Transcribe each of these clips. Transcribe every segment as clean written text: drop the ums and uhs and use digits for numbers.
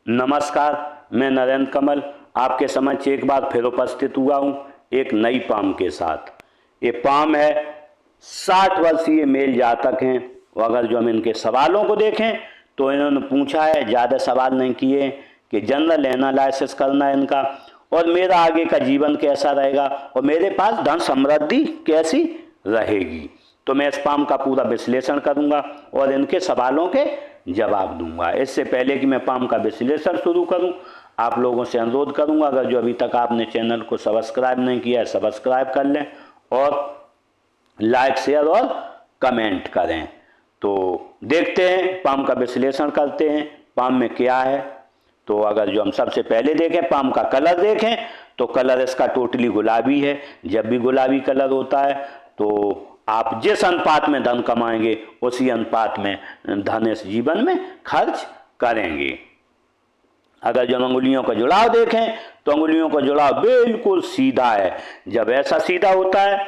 नमस्कार, मैं नरेंद्र कमल आपके समक्ष एक बार फिर उपस्थित हुआ हूँ एक नई पाम के साथ। ये पाम है 60 वर्षीय मेल जातक हैं। और अगर जो हम इनके सवालों को देखें तो इन्होंने पूछा है, ज़्यादा सवाल नहीं किए, कि जनरल एनालिसिस करना है इनका, और मेरा आगे का जीवन कैसा रहेगा और मेरे पास धन समृद्धि कैसी रहेगी। तो मैं इस पाम का पूरा विश्लेषण करूंगा और इनके सवालों के जवाब दूंगा। इससे पहले कि मैं पाम का विश्लेषण शुरू करूं, आप लोगों से अनुरोध करूंगा, अगर जो अभी तक आपने चैनल को सब्सक्राइब नहीं किया है सब्सक्राइब कर लें और लाइक शेयर और कमेंट करें। तो देखते हैं, पाम का विश्लेषण करते हैं, पाम में क्या है। तो अगर जो हम सबसे पहले देखें, पाम का कलर देखें तो कलर इसका टोटली गुलाबी है। जब भी गुलाबी कलर होता है तो आप जिस अनुपात में धन कमाएंगे उसी अनुपात में धन इस जीवन में खर्च करेंगे। अगर जब अंगुलियों का जुड़ाव देखें तो अंगुलियों का जुड़ाव बिल्कुल सीधा है। जब ऐसा सीधा होता है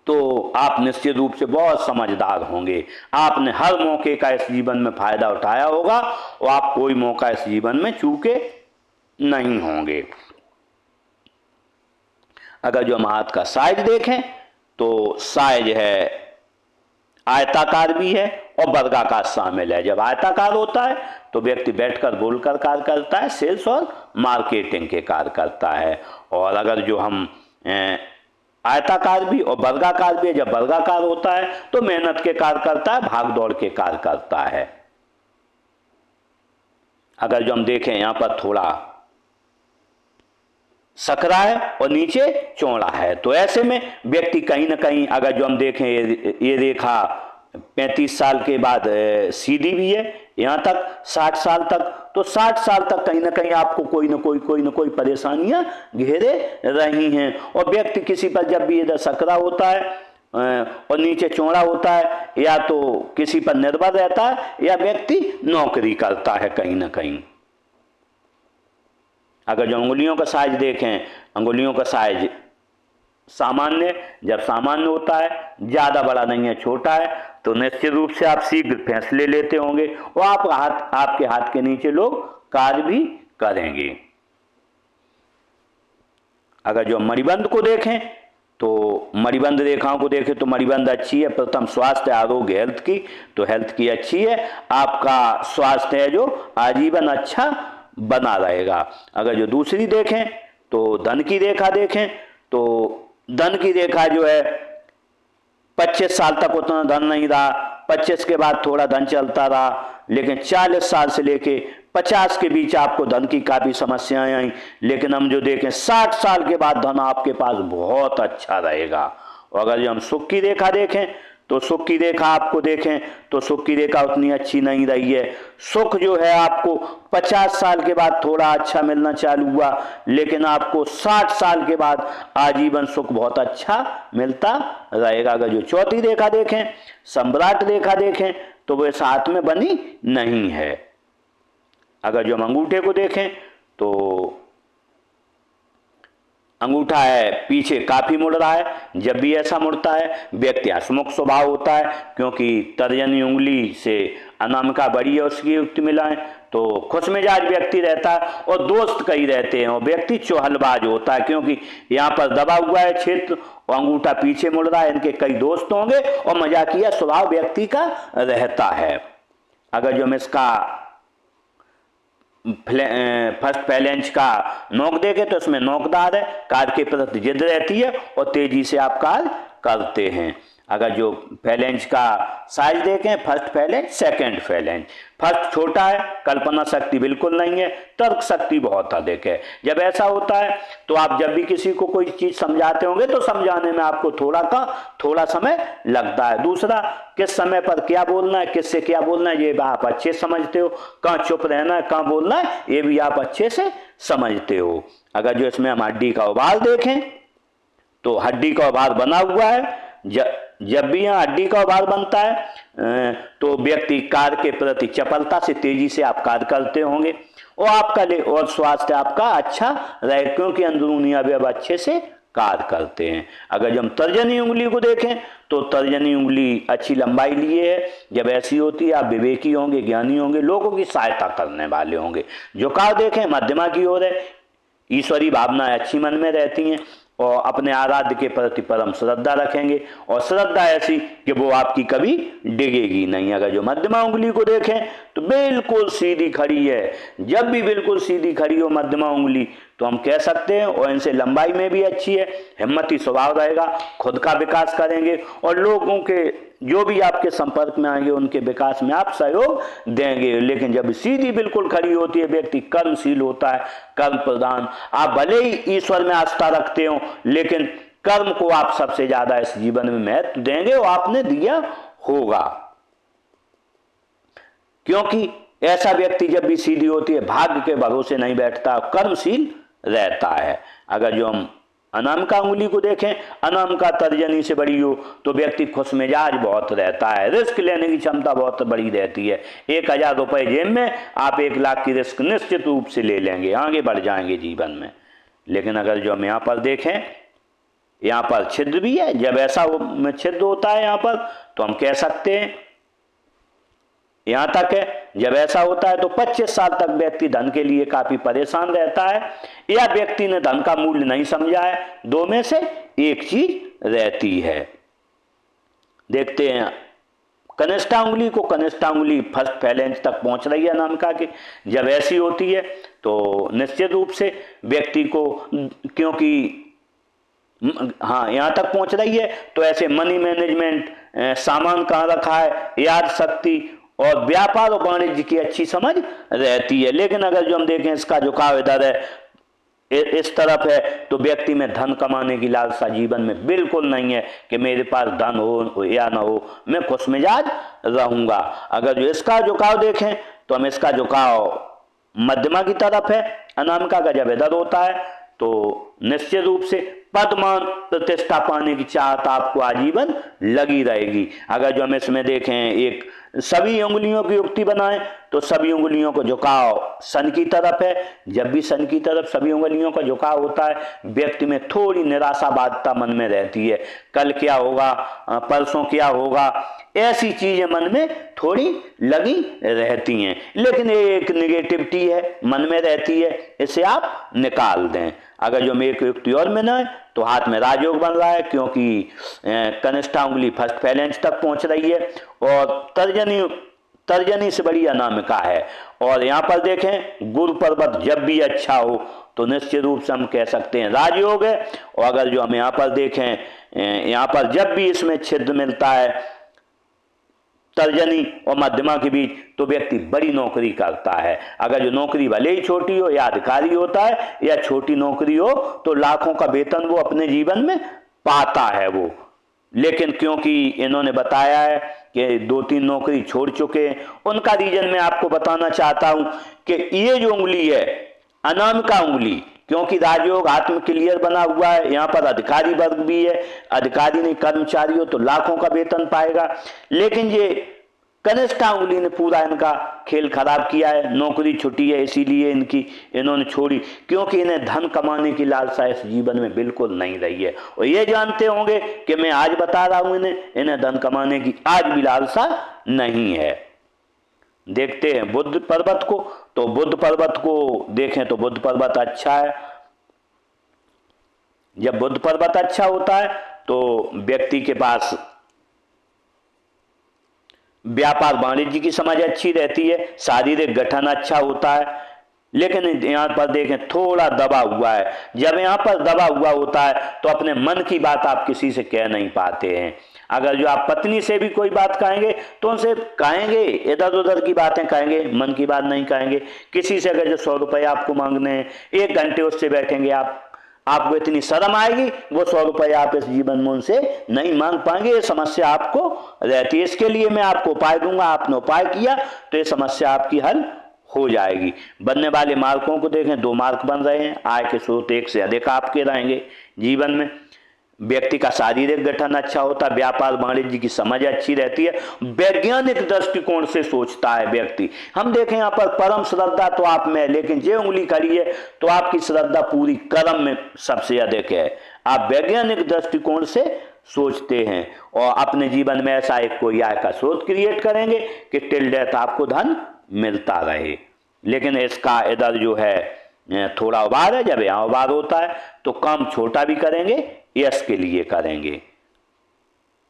तो आप निश्चित रूप से बहुत समझदार होंगे। आपने हर मौके का इस जीवन में फायदा उठाया होगा और आप कोई मौका इस जीवन में चूके नहीं होंगे। अगर जो हम हाथ का साइज देखें तो साइज है आयताकार भी है और वर्गाकार शामिल है। जब आयताकार होता है तो व्यक्ति बैठकर बोलकर कार्य करता है, सेल्स और मार्केटिंग के कार्य करता है। और अगर जो हम आयताकार भी और वर्गाकार भी है, जब वर्गाकार होता है तो मेहनत के कार्य करता है, भाग दौड़ के कार्य करता है। अगर जो हम देखें यहाँ पर थोड़ा सकरा है और नीचे चौड़ा है, तो ऐसे में व्यक्ति कहीं ना कहीं, अगर जो हम देखें ये रेखा 35 साल के बाद सीधी भी है यहाँ तक 60 साल तक, तो 60 साल तक कहीं ना कहीं आपको कोई ना कोई परेशानियां घेरे रही हैं। और व्यक्ति किसी पर जब भी इधर सकरा होता है और नीचे चौड़ा होता है, या तो किसी पर निर्भर रहता है या व्यक्ति नौकरी करता है कहीं ना कहीं। अगर जो अंगुलियों का साइज देखें, अंगुलियों का साइज सामान्य, जब सामान्य होता है, ज़्यादा बड़ा नहीं है, छोटा है, तो निश्चित रूप से आप शीघ्र फैसले लेते होंगे और आपके हाथ के नीचे लोग कार्य भी करेंगे। अगर जो मणिबंध को देखें तो मणिबंध रेखाओं को देखें तो मणिबंध अच्छी है। प्रथम स्वास्थ्य आरोग्य हेल्थ की, तो हेल्थ की अच्छी है, आपका स्वास्थ्य है जो आजीवन अच्छा बना रहेगा। अगर जो दूसरी देखें तो धन की रेखा देखें तो धन की रेखा जो है 25 साल तक उतना धन नहीं रहा, 25 के बाद थोड़ा धन चलता रहा, लेकिन 40 साल से लेके 50 के बीच आपको धन की काफी समस्याएं आई। लेकिन हम जो देखें 60 साल के बाद धन आपके पास बहुत अच्छा रहेगा। और अगर जो हम सुख की रेखा देखें तो सुख की रेखा आपको देखें तो सुख की रेखा उतनी अच्छी नहीं रही है। सुख जो है आपको 50 साल के बाद थोड़ा अच्छा मिलना चालू हुआ, लेकिन आपको 60 साल के बाद आजीवन सुख बहुत अच्छा मिलता रहेगा। अगर जो चौथी रेखा देखें, सम्राट रेखा देखें, तो वो इस हाथ में बनी नहीं है। अगर जो हम अंगूठे को देखें तो अंगूठा है पीछे काफी मुड़ रहा है। जब भी ऐसा मुड़ता है व्यक्ति हंसमुख स्वभाव होता है, क्योंकि तर्जनी उंगली से अनामिका बड़ी है उसकी युक्ति मिलाएं, तो खुश मिजाज व्यक्ति रहता है और दोस्त कई रहते हैं। और व्यक्ति चौहलबाज होता है, क्योंकि यहाँ पर दबा हुआ है क्षेत्र और अंगूठा पीछे मुड़ रहा है, इनके कई दोस्त होंगे और मजाकिया स्वभाव व्यक्ति का रहता है। अगर जो हम इसका फर्स्ट फैलेंज का नोक देखे तो इसमें नोकदार है, कार्य के प्रति जिद रहती है और तेजी से आप कार्य करते हैं। अगर जो फैलेंज का साइज देखें, first phalange second phalange, first छोटा है, कल्पना शक्ति बिल्कुल नहीं है, तर्क शक्ति बहुत अधिक है। जब ऐसा होता है तो आप जब भी किसी को कोई चीज समझाते होंगे तो समझाने में आपको थोड़ा समय लगता है। दूसरा, किस समय पर क्या बोलना है, किससे क्या बोलना है, ये आप अच्छे समझते हो। कहाँ चुप रहना है, कहाँ बोलना है, ये भी आप अच्छे से समझते हो। अगर जो इसमें हम हड्डी का उभार देखें तो हड्डी का उभार बना हुआ है। जब भी यहाँ हड्डी का उभार बनता है तो व्यक्ति कार्य के प्रति चपलता से तेजी से आप कार्य करते होंगे और स्वास्थ्य आपका अच्छा रहे, क्योंकि अंदरूनी अवयव अच्छे से कार्य करते हैं। अगर जो हम तर्जनी उंगली को देखें तो तर्जनी उंगली अच्छी लंबाई लिए है। जब ऐसी होती है आप विवेकी होंगे, ज्ञानी होंगे, लोगों की सहायता करने वाले होंगे। झुकाव देखें मध्यमा की ओर है, ईश्वरी भावनाएं अच्छी मन में रहती हैं और अपने आराध्य के प्रति परम श्रद्धा रखेंगे और श्रद्धा ऐसी कि वो आपकी कभी डिगेगी नहीं। अगर जो मध्यमा उंगली को देखें तो बिल्कुल सीधी खड़ी है। जब भी बिल्कुल सीधी खड़ी हो मध्यमा उंगली तो हम कह सकते हैं, और इनसे लंबाई में भी अच्छी है, हिम्मती स्वभाव रहेगा, खुद का विकास करेंगे और लोगों के जो भी आपके संपर्क में आएंगे उनके विकास में आप सहयोग देंगे। लेकिन जब सीधी बिल्कुल खड़ी होती है, व्यक्ति कर्मशील होता है, कर्म प्रधान। आप भले ही ईश्वर में आस्था रखते हो लेकिन कर्म को आप सबसे ज्यादा इस जीवन में महत्व देंगे और आपने दिया होगा, क्योंकि ऐसा व्यक्ति जब भी सीधी होती है भाग्य के भरोसे नहीं बैठता, कर्मशील रहता है। अगर जो हम अनामिका उंगली को देखें, अनामिका तर्जनी से बड़ी हो तो व्यक्ति खुश मिजाज बहुत रहता है, रिस्क लेने की क्षमता बहुत बड़ी रहती है। 1000 रुपए जेब में, आप 1 लाख की रिस्क निश्चित रूप से ले लेंगे, आगे बढ़ जाएंगे जीवन में। लेकिन अगर जो हम यहाँ पर देखें, यहाँ पर छिद्र भी है। जब ऐसा छिद्र होता है यहाँ पर तो हम कह सकते हैं, यहां तक है, जब ऐसा होता है तो 25 साल तक व्यक्ति धन के लिए काफी परेशान रहता है, या व्यक्ति ने धन का मूल्य नहीं समझा है। दो में से एक चीज रहती है। देखते हैं कनिष्ठा उंगली को, कनिष्ठा उंगली फर्स्ट फैलेंज तक पहुंच रही है अनामिका के। जब ऐसी होती है तो निश्चित रूप से व्यक्ति को, क्योंकि हाँ यहां तक पहुंच रही है तो ऐसे मनी मैनेजमेंट, सामान कहाँ रखा है, याद शक्ति और व्यापार और वाणिज्य की अच्छी समझ रहती है। लेकिन अगर जो हम देखें इसका झुकाव इधर है, इस तरफ है, तो व्यक्ति में धन कमाने की लालसा जीवन में बिल्कुल नहीं है कि मेरे पास धन हो या ना हो, मैं खुश मिजाज रहूंगा। अगर जो इसका झुकाव देखें तो हम इसका झुकाव मध्यमा की तरफ है। अनामिका का जब इधर होता है तो निश्चित रूप से पदमान प्रतिष्ठा पाने की चाहत आपको आजीवन लगी रहेगी। अगर जो हम इसमें देखें, एक सभी उंगलियों की युक्ति बनाएं तो सभी उंगलियों को झुकाव सन की तरफ है। जब भी सन की तरफ सभी उंगलियों का झुकाव होता है, व्यक्ति में थोड़ी निराशावादता मन में रहती है, कल क्या होगा, परसों क्या होगा, ऐसी चीजें मन में थोड़ी लगी रहती हैं। लेकिन एक निगेटिविटी है, मन में रहती है, इसे आप निकाल दें। अगर जो मेरे को युक्ति और में ना है तो हाथ में राजयोग बन रहा है, क्योंकि कनिष्ठा उंगली फर्स्ट फैलेंज तक पहुंच रही है और तर्जनी से बड़ी अनामिका है। और यहाँ पर देखें गुरु पर्वत जब भी अच्छा हो तो निश्चित रूप से हम कह सकते हैं राजयोग है। और अगर जो हम यहाँ पर देखें, यहाँ पर जब भी इसमें छिद्र मिलता है तर्जनी और मध्यमा के बीच तो व्यक्ति बड़ी नौकरी करता है। अगर जो नौकरी भले ही छोटी हो या अधिकारी होता है या छोटी नौकरी हो तो लाखों का वेतन वो अपने जीवन में पाता है वो। लेकिन क्योंकि इन्होंने बताया है कि 2-3 नौकरी छोड़ चुके हैं, उनका रीजन मैं आपको बताना चाहता हूं कि ये जो उंगली है अनामिका उंगली, क्योंकि राजयोग हाथ में क्लियर बना हुआ है, यहाँ पर अधिकारी वर्ग भी है, अधिकारी नहीं कर्मचारी हो तो लाखों का वेतन पाएगा। लेकिन ये कनिष्ठा उंगली ने पूरा इनका खेल खराब किया है, नौकरी छुट्टी है इसीलिए इन्होंने छोड़ी, क्योंकि इन्हें धन कमाने की लालसा इस जीवन में बिल्कुल नहीं रही है। और ये जानते होंगे कि मैं आज बता रहा हूं इन्हें धन कमाने की आज भी लालसा नहीं है। देखते हैं बुद्ध पर्वत को, तो बुद्ध पर्वत को देखें तो बुद्ध पर्वत अच्छा है। जब बुद्ध पर्वत अच्छा होता है तो व्यक्ति के पास व्यापार वाणिज्य की समझ अच्छी रहती है, शारीरिक गठन अच्छा होता है। लेकिन यहां पर देखें थोड़ा दबा हुआ है। जब यहां पर दबा हुआ होता है तो अपने मन की बात आप किसी से कह नहीं पाते हैं। अगर जो आप पत्नी से भी कोई बात कहेंगे तो उनसे कहेंगे, इधर उधर की बातें कहेंगे, मन की बात नहीं कहेंगे। किसी से अगर जो 100 रुपए आपको मांगने हैं, 1 घंटे उससे बैठेंगे आपको इतनी शर्म आएगी, वो 100 रुपए आप इस जीवन में उनसे नहीं मांग पाएंगे। ये समस्या आपको रहती है। इसके लिए मैं आपको उपाय दूंगा, आपने उपाय किया तो ये समस्या आपकी हल हो जाएगी। बनने वाले मार्कों को देखें, 2 मार्क बन रहे हैं, आय के स्रोत 1 से अधिक आपके रहेंगे जीवन में। व्यक्ति का शारीरिक गठन अच्छा होता है, व्यापार वाणिज्य की समझ अच्छी रहती है, वैज्ञानिक दृष्टिकोण से सोचता है व्यक्ति। हम देखें यहाँ पर परम श्रद्धा तो आप में, लेकिन ये उंगली खड़ी है तो आपकी श्रद्धा पूरी कर्म में सबसे अधिक है। आप वैज्ञानिक दृष्टिकोण से सोचते हैं और अपने जीवन में ऐसा एक कोई आय का स्रोत क्रिएट करेंगे कि टिल डेथ आपको धन मिलता रहे। लेकिन इसका इधर जो है थोड़ा उभार है, जब यहाँ उभार होता है तो काम छोटा भी करेंगे, यश के लिए करेंगे।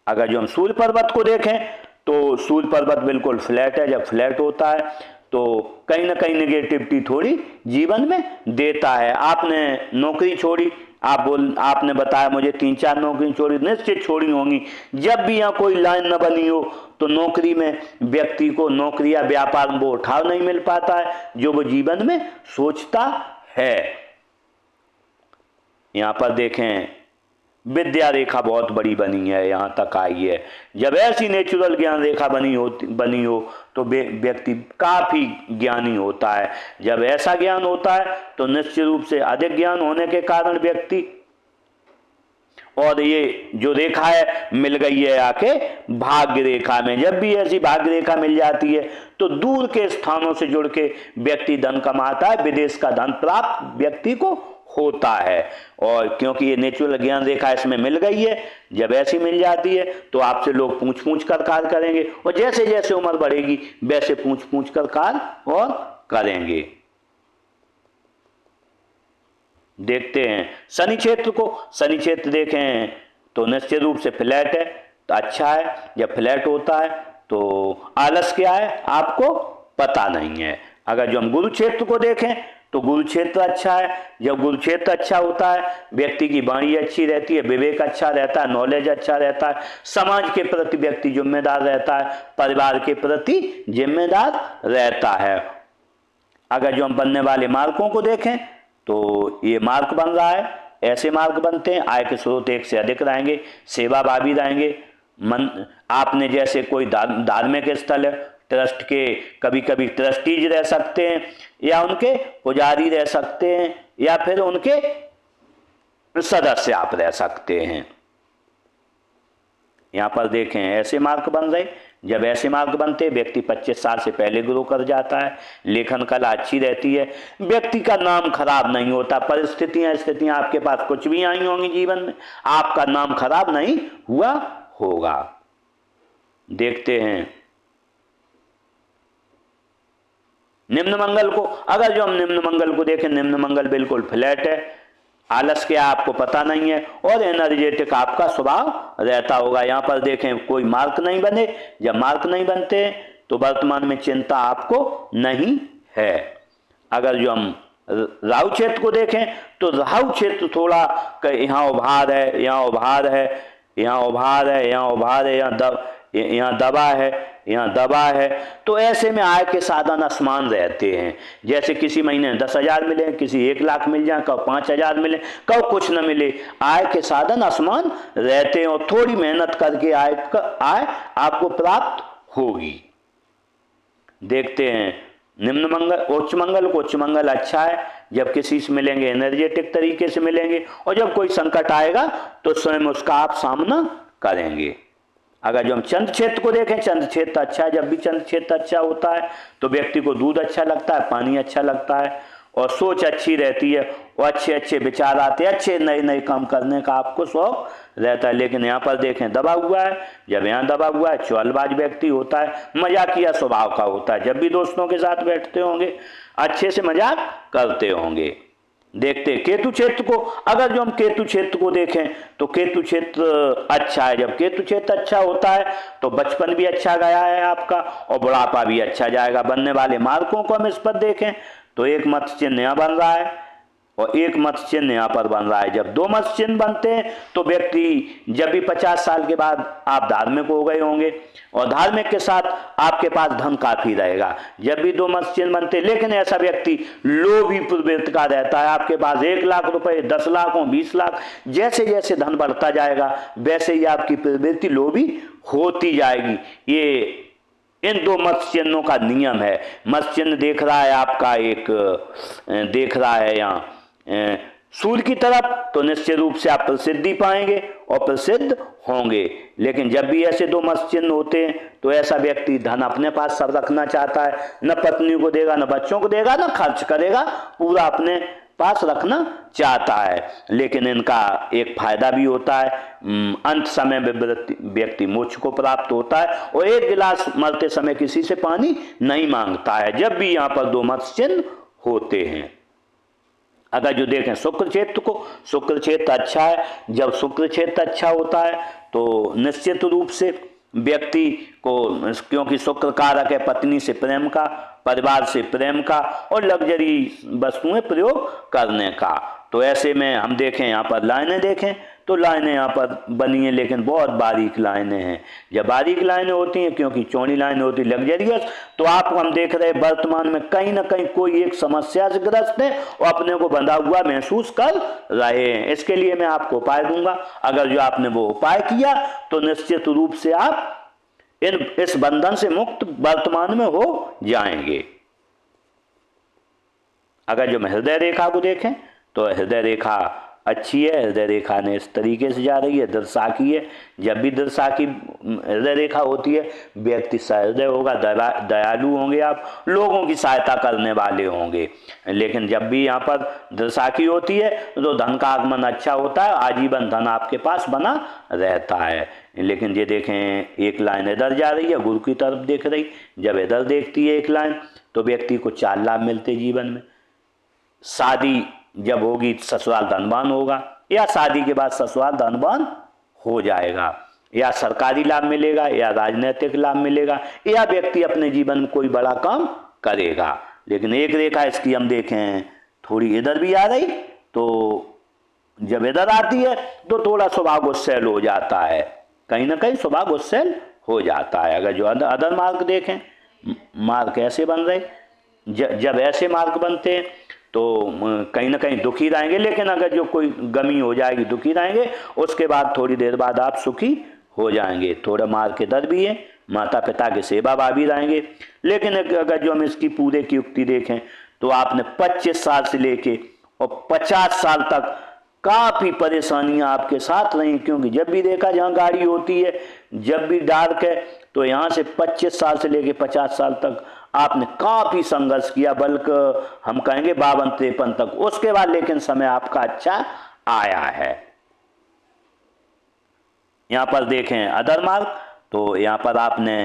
अगर जो हम सूर्य पर्वत को देखें तो सूर्य पर्वत बिल्कुल फ्लैट है, जब फ्लैट होता है तो कहीं ना कहीं नेगेटिविटी थोड़ी जीवन में देता है। आपने नौकरी छोड़ी, आपने बताया मुझे 3-4 नौकरी छोड़ी, निश्चित छोड़ी होंगी। जब भी यहाँ कोई लाइन न बनी हो तो नौकरी में व्यक्ति को नौकरी या व्यापार में वो उठाव नहीं मिल पाता है जो वो जीवन में सोचता है। यहाँ पर देखें विद्या रेखा बहुत बड़ी बनी है, यहाँ तक आई है। जब ऐसी नेचुरल ज्ञान रेखा बनी हो तो व्यक्ति काफी ज्ञानी होता है। जब ऐसा ज्ञान होता है तो निश्चित रूप से अधिक ज्ञान होने के कारण व्यक्ति, और ये जो रेखा है मिल गई है आके भाग्य रेखा में, जब भी ऐसी भाग्य रेखा मिल जाती है तो दूर के स्थानों से जुड़ के व्यक्ति धन कमाता है, विदेश का धन प्राप्त व्यक्ति को होता है। और क्योंकि ये नेचुरल ज्ञान रेखा इसमें मिल गई है, जब ऐसी मिल जाती है तो आपसे लोग पूछ पूछ कर कार्य करेंगे, और जैसे जैसे उम्र बढ़ेगी वैसे पूछ पूछ कर कार्य और करेंगे। देखते हैं शनि क्षेत्र को। शनि क्षेत्र देखें तो निश्चित रूप से फ्लैट है तो अच्छा है। जब फ्लैट होता है तो आलस क्या है आपको पता नहीं है। अगर जो हम गुरु क्षेत्र को देखें तो गुरु क्षेत्र अच्छा है। जब गुरु क्षेत्र अच्छा होता है व्यक्ति की वाणी अच्छी रहती है, विवेक अच्छा रहता है, नॉलेज अच्छा रहता है, समाज के प्रति व्यक्ति जिम्मेदार रहता है, परिवार के प्रति जिम्मेदार रहता है। अगर जो हम बनने वाले मार्कों को देखें तो ये मार्क बन रहा है, ऐसे मार्क बनते हैं आय के स्रोत एक से अधिक रहेंगे, सेवा भावी रहेंगे। आपने जैसे कोई धार्मिक स्थल है, ट्रस्ट के कभी कभी ट्रस्टीज रह सकते हैं, या उनके पुजारी रह सकते हैं, या फिर उनके सदस्य आप रह सकते हैं। यहाँ पर देखें ऐसे मार्क बन रहे। जब ऐसे मार्क बनते व्यक्ति 25 साल से पहले ग्रो कर जाता है, लेखन कला अच्छी रहती है, व्यक्ति का नाम खराब नहीं होता। स्थितियां आपके पास कुछ भी आई होंगी जीवन में, आपका नाम खराब नहीं हुआ होगा। देखते हैं निम्न मंगल को। अगर जो हम निम्न मंगल को देखें, निम्न मंगल बिल्कुल फ्लैट है, आलस क्या आपको पता नहीं है, और एनर्जेटिक आपका स्वभाव रहता होगा। यहाँ पर देखें कोई मार्क नहीं बने। जब मार्क नहीं बनते तो वर्तमान में चिंता आपको नहीं है। अगर जो हम राहु क्षेत्र को देखें तो राहु क्षेत्र थोड़ा यहाँ उभार है, यहाँ उभार है, यहाँ उभार है, यहाँ उभार है, यहाँ दबा है, यहाँ दबा है। तो ऐसे में आय के साधन असमान रहते हैं। जैसे किसी महीने 10,000 मिले, किसी 1 लाख मिल जाए, कब 5,000 मिले, कब कुछ न मिले। आय के साधन असमान रहते हैं और थोड़ी मेहनत करके आय आपको प्राप्त होगी। देखते हैं निम्न मंगल उच्च मंगल को। उच्च मंगल अच्छा है, जब किसी से मिलेंगे एनर्जेटिक तरीके से मिलेंगे, और जब कोई संकट आएगा तो स्वयं उसका आप सामना करेंगे। अगर जो हम चंद्र क्षेत्र को देखें, चंद्र क्षेत्र अच्छा है। जब भी चंद्र क्षेत्र अच्छा होता है तो व्यक्ति को दूध अच्छा लगता है, पानी अच्छा लगता है, और सोच अच्छी रहती है, और अच्छे अच्छे विचार आते हैं, अच्छे नए नए काम करने का आपको शौक रहता है। लेकिन यहाँ पर देखें दबा हुआ है। जब यहाँ दबा हुआ है चौलबाज व्यक्ति होता है, मजाकिया स्वभाव का होता है। जब भी दोस्तों के साथ बैठते होंगे अच्छे से मजाक करते होंगे। देखते केतु क्षेत्र को। अगर जो हम केतु क्षेत्र को देखें तो केतु क्षेत्र अच्छा है। जब केतु क्षेत्र अच्छा होता है तो बचपन भी अच्छा गया है आपका, और बुढ़ापा भी अच्छा जाएगा। बनने वाले मार्कों को हम इस पर देखें तो एक मत्स्य चिन्ह यहाँ बन रहा है और एक मत्स्य चिन्ह यहाँ पर बन रहा है। जब 2 मत्स्य चिन्ह बनते हैं तो व्यक्ति जब भी 50 साल के बाद आप धार्मिक हो गए होंगे, और धार्मिक के साथ आपके पास धन काफी रहेगा। जब भी 2 मत्स्य चिन्ह बनते हैं, लेकिन ऐसा व्यक्ति लोभी प्रवृत्ति का रहता है। आपके पास 1 लाख रुपए, 10 लाख हो, 20 लाख, जैसे जैसे धन बढ़ता जाएगा वैसे ही आपकी प्रवृत्ति लोभी होती जाएगी। ये इन 2 मत्स्य चिन्हों का नियम है। मत्स्य चिन्ह देख रहा है आपका, एक देख रहा है यहाँ सूर्य की तरफ, तो निश्चित रूप से आप प्रसिद्धि पाएंगे और प्रसिद्ध होंगे। लेकिन जब भी ऐसे 2 मत्स्य चिन्ह होते हैं तो ऐसा व्यक्ति धन अपने पास सब रखना चाहता है, न पत्नी को देगा, न बच्चों को देगा, न खर्च करेगा, पूरा अपने पास रखना चाहता है। लेकिन इनका एक फायदा भी होता है, अंत समय में व्यक्ति मोक्ष को प्राप्त होता है और एक गिलास मरते समय किसी से पानी नहीं मांगता है, जब भी यहाँ पर दो मत चिन्ह होते हैं। अगर जो देखें शुक्र क्षेत्र को, शुक्र क्षेत्र अच्छा है। जब शुक्र क्षेत्र अच्छा होता है तो निश्चित रूप से व्यक्ति को, क्योंकि शुक्र कारक है पत्नी से प्रेम का, परिवार से प्रेम का और लग्जरी वस्तुएं प्रयोग करने का, तो ऐसे में हम देखें यहाँ पर लाइनें देखें तो लाइनें यहाँ पर बनी हैं, लेकिन बहुत बारीक लाइनें हैं। जब बारीक लाइनें होती हैं, क्योंकि चौड़ी लाइनें होती लग्जरियस, तो आप हम देख रहे हैं वर्तमान में कहीं ना कहीं कोई एक समस्या से ग्रस्त है और अपने को बंधा हुआ महसूस कर रहे हैं। इसके लिए मैं आपको उपाय दूंगा। अगर जो आपने वो उपाय किया तो निश्चित रूप से आप इस बंधन से मुक्त वर्तमान में हो जाएंगे। अगर जो हम हृदय रेखा को देखें तो हृदय रेखा अच्छी है। हृदय रेखा ने इस तरीके से जा रही है, दृढ़साकी है। जब भी दृढ़साकी हृदय रेखा होती है, व्यक्ति सहृदय होगा, दयालु होंगे, आप लोगों की सहायता करने वाले होंगे। लेकिन जब भी यहाँ पर दृढ़साकी होती है तो धन का आगमन अच्छा होता है, आजीवन धन आपके पास बना रहता है। लेकिन ये देखें एक लाइन इधर जा रही है, गुरु की तरफ देख रही, जब इधर देखती है एक लाइन तो व्यक्ति को 4 लाभ मिलते जीवन में। शादी जब होगी ससुराल धनवान होगा, या शादी के बाद ससुराल धनवान हो जाएगा, या सरकारी लाभ मिलेगा, या राजनीतिक लाभ मिलेगा, या व्यक्ति अपने जीवन में कोई बड़ा काम करेगा। लेकिन एक रेखा इसकी हम देखें थोड़ी इधर भी आ रही, तो जब इधर आती है तो थोड़ा स्वभाव गुस्सैल हो जाता है, कहीं ना कहीं स्वभाव गुस्सैल हो जाता है। अगर जो अदर मार्क देखें, मार्क ऐसे बन रहे, जब ऐसे मार्क बनते हैं तो कहीं ना कहीं दुखी रहेंगे। लेकिन अगर जो कोई गमी हो जाएगी, दुखी रहेंगे, उसके बाद थोड़ी देर बाद आप सुखी हो जाएंगे। थोड़ा मार्क के दर भी है, माता पिता की सेवा भावी रहेंगे। लेकिन अगर जो हम इसकी पूरे की युक्ति देखें तो आपने 25 साल से लेके और 50 साल तक काफ़ी परेशानियां आपके साथ रही, क्योंकि जब भी देखा जहाँ गाड़ी होती है, जब भी डार्क है, तो यहाँ से 25 साल से लेके 50 साल तक आपने काफ़ी संघर्ष किया, बल्कि हम कहेंगे 52-53 तक। उसके बाद लेकिन समय आपका अच्छा आया है। यहाँ पर देखें अदर मार्क, तो यहाँ पर आपने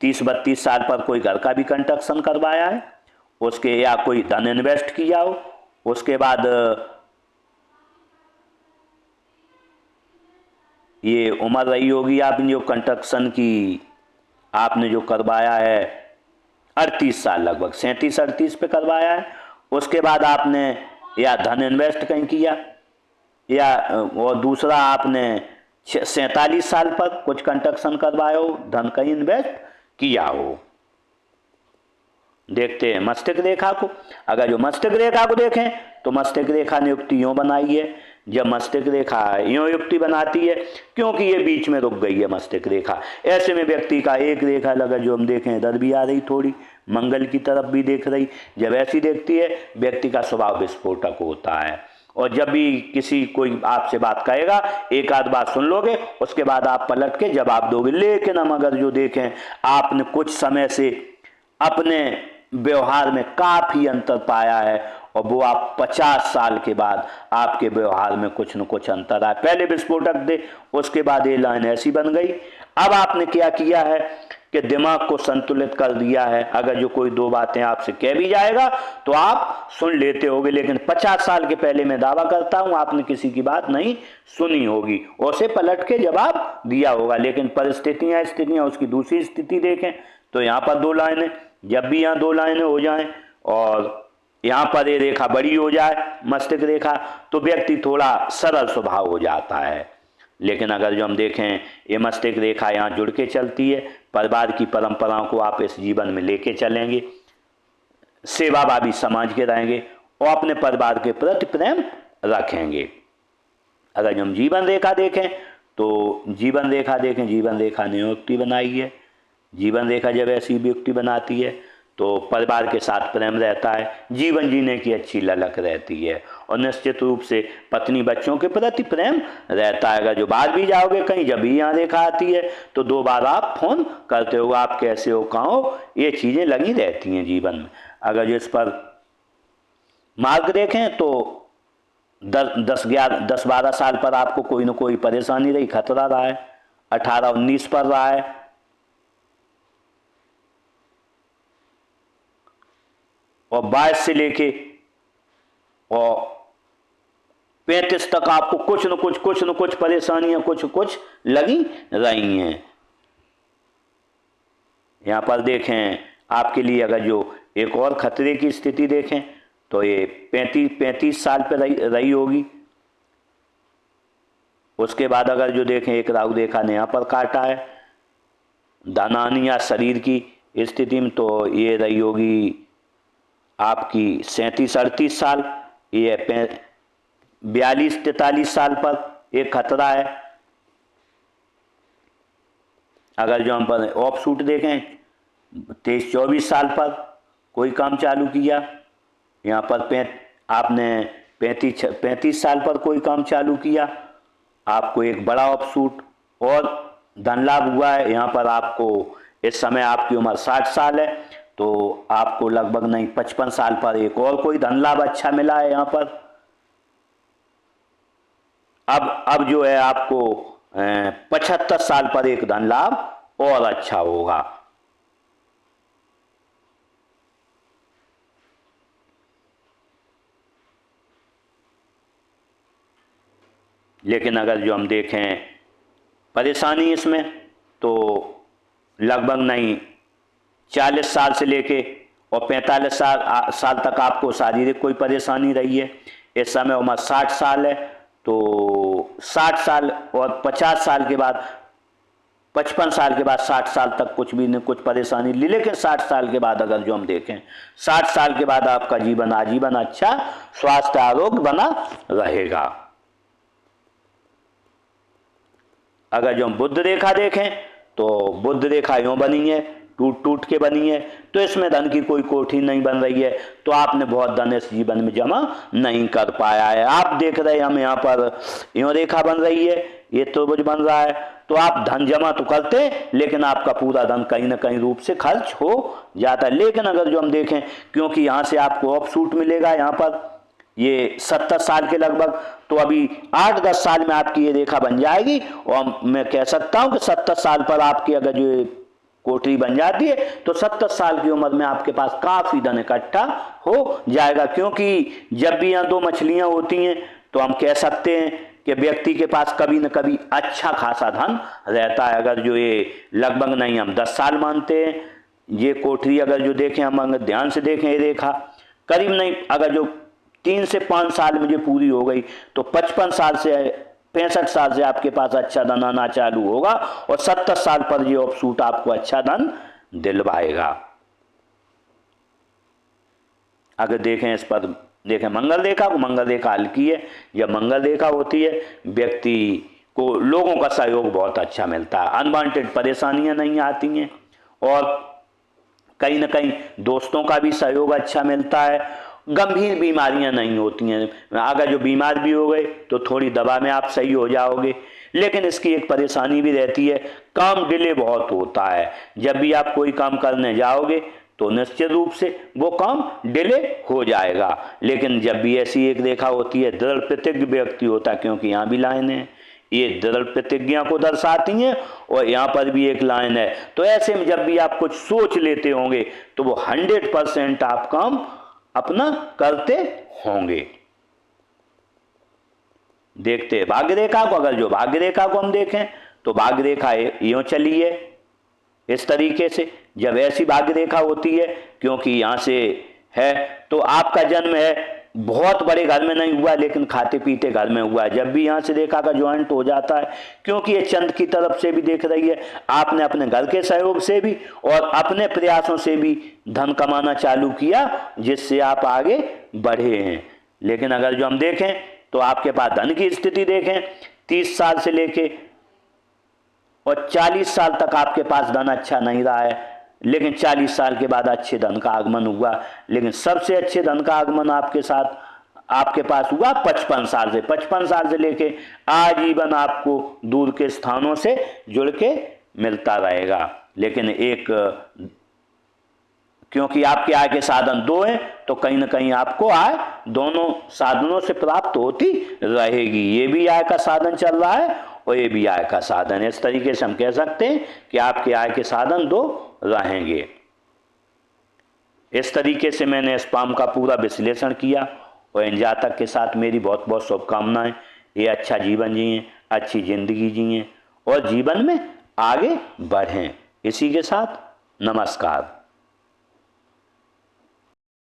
30-32 साल पर कोई घर का भी कंस्ट्रक्शन करवाया है, उसके या कोई धन इन्वेस्ट किया हो, उसके बाद ये उम्र रही होगी आपने जो कंस्ट्रक्शन की आपने जो करवाया है 38 साल, लगभग 37-38 पे करवाया है। उसके बाद आपने या धन इन्वेस्ट कहीं किया, या और दूसरा आपने 47 साल पर कुछ कंस्ट्रक्शन करवाया हो, धन कहीं इन्वेस्ट किया हो। देखते हैं मस्तिष्क रेखा को। अगर जो मस्तिष्क रेखा को देखें तो मस्तिष्क रेखा ने युक्ति यूँ बनाई है। जब मस्तिष्क रेखा यूँ युक्ति बनाती है, क्योंकि ये बीच में रुक गई है मस्तिष्क रेखा, ऐसे में व्यक्ति का एक रेखा लगा जो हम देखें इधर भी आ रही, थोड़ी मंगल की तरफ भी देख रही, जब ऐसी देखती है व्यक्ति का स्वभाव विस्फोटक होता है। और जब भी किसी कोई आपसे बात कहेगा, एक आध बात सुन लोगे, उसके बाद आप पलट के जवाब दोगे। लेकिन हम अगर जो देखें आपने कुछ समय से अपने व्यवहार में काफ़ी अंतर पाया है, और वो आप 50 साल के बाद आपके व्यवहार में कुछ न कुछ अंतर आया। पहले विस्फोटक दे, उसके बाद ये लाइन ऐसी बन गई। अब आपने क्या किया है कि दिमाग को संतुलित कर दिया है। अगर जो कोई 2 बातें आपसे कह भी जाएगा तो आप सुन लेते होगे, लेकिन 50 साल के पहले मैं दावा करता हूं आपने किसी की बात नहीं सुनी होगी, उसे पलट के जवाब दिया होगा। लेकिन स्थितियां उसकी दूसरी स्थिति देखें तो यहाँ पर 2 लाइनें, जब भी यहाँ 2 लाइनें हो जाएं और यहाँ पर ये रेखा बड़ी हो जाए मस्तिष्क रेखा, तो व्यक्ति थोड़ा सरल स्वभाव हो जाता है। लेकिन अगर जो हम देखें ये मस्तिष्क रेखा यहाँ जुड़ के चलती है, परिवार की परंपराओं को आप इस जीवन में लेके चलेंगे, सेवाभावी समाज के रहेंगे और अपने परिवार के प्रति प्रेम रखेंगे। अगर जो हम जीवन रेखा देखें तो जीवन रेखा ने युक्ति बनाई है। जीवन रेखा जब ऐसी युक्ति बनाती है तो परिवार के साथ प्रेम रहता है, जीवन जीने की अच्छी ललक रहती है, और निश्चित रूप से पत्नी बच्चों के प्रति प्रेम रहता है। अगर जो बाहर भी जाओगे कहीं, जब भी यहाँ रेखा आती है तो 2 बार आप फोन करते हो, आप कैसे हो, कहाँ हो, ये चीज़ें लगी रहती हैं जीवन में। अगर जो इस पर मार्ग देखें तो 10-12 साल पर आपको कोई ना कोई परेशानी रही, खतरा रहा है। 18-19 पर रहा है, और 22 से लेके और 35 तक आपको कुछ न कुछ परेशानियां कुछ लगी रही हैं। यहाँ पर देखें आपके लिए अगर जो एक और खतरे की स्थिति देखें तो ये 35 साल पर रही होगी। उसके बाद अगर जो देखें एक राहु रेखा ने यहाँ पर काटा है धनानी या शरीर की स्थिति में, तो ये रही होगी आपकी 37-38 साल। ये 42-43 साल पर एक खतरा है। अगर जो हम पर ऑफ शूट देखें 23-24 साल पर कोई काम चालू किया, यहाँ पर आपने 35 साल पर कोई काम चालू किया, आपको एक बड़ा ऑफ शूट और धन लाभ हुआ है। यहाँ पर आपको इस समय आपकी उम्र 60 साल है, तो आपको लगभग नहीं 55 साल पर एक और कोई धन लाभ अच्छा मिला है यहाँ पर। अब जो है आपको 75 साल पर एक धन लाभ और अच्छा होगा। लेकिन अगर जो हम देखें परेशानी इसमें तो लगभग नहीं 40 साल से लेके और 45 साल तक आपको शारीरिक कोई परेशानी रही है। इस समय उम्र 60 साल है, तो 60 साल और 50 साल के बाद 55 साल के बाद 60 साल तक कुछ भी न कुछ परेशानी ली। लेकिन 60 साल के बाद अगर जो हम देखें 60 साल के बाद आपका जीवन आजीवन अच्छा स्वास्थ्य आरोग्य बना रहेगा। अगर जो हम बुध रेखा देखें तो बुध रेखा यूं बनी है, टूट के बनी है, तो इसमें धन की कोई कोठी नहीं बन रही है, तो आपने बहुत धन इस जीवन में जमा नहीं कर पाया है। आप देख रहे हैं हम यहाँ पर यूं रेखा बन रही है, ये त्रिभुज बन रहा है, तो आप धन जमा तो करते लेकिन आपका पूरा धन कहीं ना कहीं रूप से खर्च हो जाता है। लेकिन अगर जो हम देखें क्योंकि यहाँ से आपको ऑफ शूट मिलेगा, यहाँ पर ये 70 साल के लगभग, तो अभी 8-10 साल में आपकी ये रेखा बन जाएगी और मैं कह सकता हूं कि 70 साल पर आपकी अगर जो कोठरी बन जाती है तो 70 साल की उम्र में आपके पास काफी धन इकट्ठा हो जाएगा। क्योंकि जब भी यहाँ दो मछलियां होती हैं तो हम कह सकते हैं कि व्यक्ति के पास कभी न कभी अच्छा खासा धन रहता है। अगर जो ये लगभग नहीं हम 10 साल मानते हैं, ये कोठरी अगर जो देखें हम अगर ध्यान से देखें ये रेखा करीब नहीं, अगर जो 3 से 5 साल में जो पूरी हो गई तो 55 साल से 65 साल से आपके पास अच्छा धन आना चालू होगा और 70 साल पर ये ऑफ शूट आपको अच्छा धन दिलवाएगा। अगर देखें इस पर देखें मंगल रेखा को, मंगल रेखा हल्की है। जब मंगल रेखा होती है व्यक्ति को लोगों का सहयोग बहुत अच्छा मिलता है, अनवांटेड परेशानियां नहीं आती हैं और कहीं ना कहीं दोस्तों का भी सहयोग अच्छा मिलता है। गंभीर बीमारियां नहीं होती हैं, अगर जो बीमार भी हो गए तो थोड़ी दवा में आप सही हो जाओगे। लेकिन इसकी एक परेशानी भी रहती है, काम डिले बहुत होता है। जब भी आप कोई काम करने जाओगे तो निश्चित रूप से वो काम डिले हो जाएगा। लेकिन जब भी ऐसी एक रेखा होती है दृढ़ प्रतिज्ञ व्यक्ति होता है, क्योंकि यहाँ भी लाइन है, ये दृढ़ प्रतिज्ञा को दर्शाती हैं और यहाँ पर भी एक लाइन है, तो ऐसे में जब भी आप कुछ सोच लेते होंगे तो वो 100% आप काम अपना करते होंगे। देखते हैं भाग्य रेखा को। अगर जो भाग्य रेखा को हम देखें तो भाग्य रेखा यूं चली है इस तरीके से। जब ऐसी भाग्य रेखा होती है क्योंकि यहां से है तो आपका जन्म है बहुत बड़े घर में नहीं हुआ लेकिन खाते पीते घर में हुआ है। जब भी यहाँ से रेखा का ज्वाइंट हो जाता है क्योंकि ये चंद्र की तरफ से भी देख रही है, आपने अपने घर के सहयोग से भी और अपने प्रयासों से भी धन कमाना चालू किया जिससे आप आगे बढ़े हैं। लेकिन अगर जो हम देखें तो आपके पास धन की स्थिति देखें 30 साल से लेके और 40 साल तक आपके पास धन अच्छा नहीं रहा है, लेकिन 40 साल के बाद अच्छे धन का आगमन हुआ। लेकिन सबसे अच्छे धन का आगमन आपके साथ आपके पास हुआ 55 साल से। 55 साल से लेके आजीवन आपको दूर के स्थानों से जुड़ के मिलता रहेगा। लेकिन एक क्योंकि आपके आय के साधन दो हैं, तो कहीं ना कहीं आपको आय दोनों साधनों से प्राप्त होती रहेगी। ये भी आय का साधन चल रहा है और ये भी आय का साधन है। इस तरीके से हम कह सकते हैं कि आपके आय के साधन दो रहेंगे। इस तरीके से मैंने स्पाम का पूरा विश्लेषण किया और इन जातक के साथ मेरी बहुत बहुत शुभकामनाएं। ये अच्छा जीवन जिएं, अच्छी जिंदगी जिएं और जीवन में आगे बढ़ें। इसी के साथ नमस्कार।